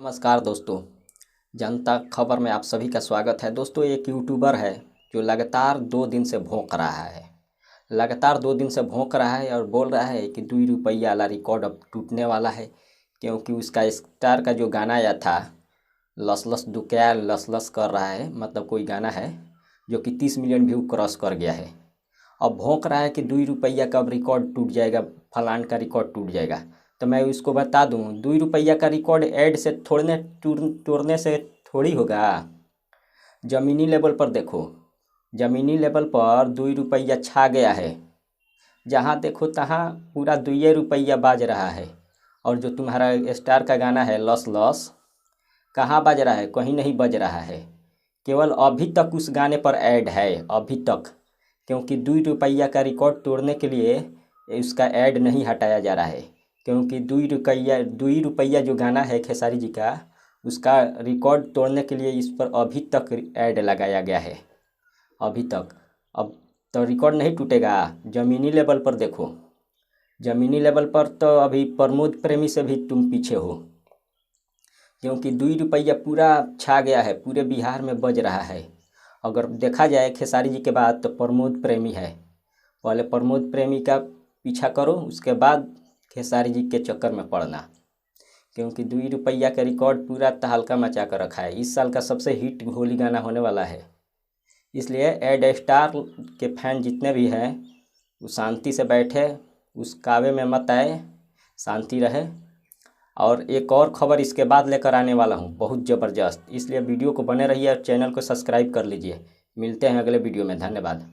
नमस्कार दोस्तों, जनता खबर में आप सभी का स्वागत है। दोस्तों, एक यूट्यूबर है जो लगातार 2 दिन से भौंक रहा है। लगातार 2 दिन से भौंक रहा है और बोल रहा है कि 2 रुपया वाला रिकॉर्ड अब टूटने वाला है, क्योंकि उसका स्टार का जो गाना आया था लस लस दुकया लस लस कर रहा है, मतलब कोई गाना है जो कि 30 मिलियन व्यू क्रॉस कर गया है। अब भौंक रहा है कि 2 रुपया का अब रिकॉर्ड टूट जाएगा, फलान का रिकॉर्ड टूट जाएगा। तो मैं उसको बता दूं, 2 रुपया का रिकॉर्ड ऐड से तोड़ने से थोड़ी होगा। ज़मीनी लेवल पर देखो, ज़मीनी लेवल पर 2 रुपया छा गया है। जहाँ देखो तहाँ पूरा 2 रुपया बाज रहा है। और जो तुम्हारा स्टार का गाना है लस लस, कहाँ बज रहा है? कहीं नहीं बज रहा है। केवल अभी तक उस गाने पर ऐड है, अभी तक, क्योंकि 2 रुपया का रिकॉर्ड तोड़ने के लिए उसका ऐड नहीं हटाया जा रहा है। क्योंकि 2 रुपया जो गाना है खेसारी जी का, उसका रिकॉर्ड तोड़ने के लिए इस पर अभी तक ऐड लगाया गया है, अभी तक। अब तो रिकॉर्ड नहीं टूटेगा। ज़मीनी लेवल पर देखो, ज़मीनी लेवल पर तो अभी प्रमोद प्रेमी से भी तुम पीछे हो, क्योंकि 2 रुपया पूरा छा गया है, पूरे बिहार में बज रहा है। अगर देखा जाए खेसारी जी के बाद तो प्रमोद प्रेमी है। पहले प्रमोद प्रेमी का पीछा करो, उसके बाद खेसारी जी के चक्कर में पड़ना, क्योंकि 2 रुपया का रिकॉर्ड पूरा तहलका मचा कर रखा है। इस साल का सबसे हिट होली गाना होने वाला है। इसलिए एड स्टार के फैन जितने भी हैं वो शांति से बैठे, उस कावे में मत आए, शांति रहे। और एक और खबर इसके बाद लेकर आने वाला हूँ, बहुत ज़बरदस्त। इसलिए वीडियो को बने रहिए और चैनल को सब्सक्राइब कर लीजिए। मिलते हैं अगले वीडियो में। धन्यवाद।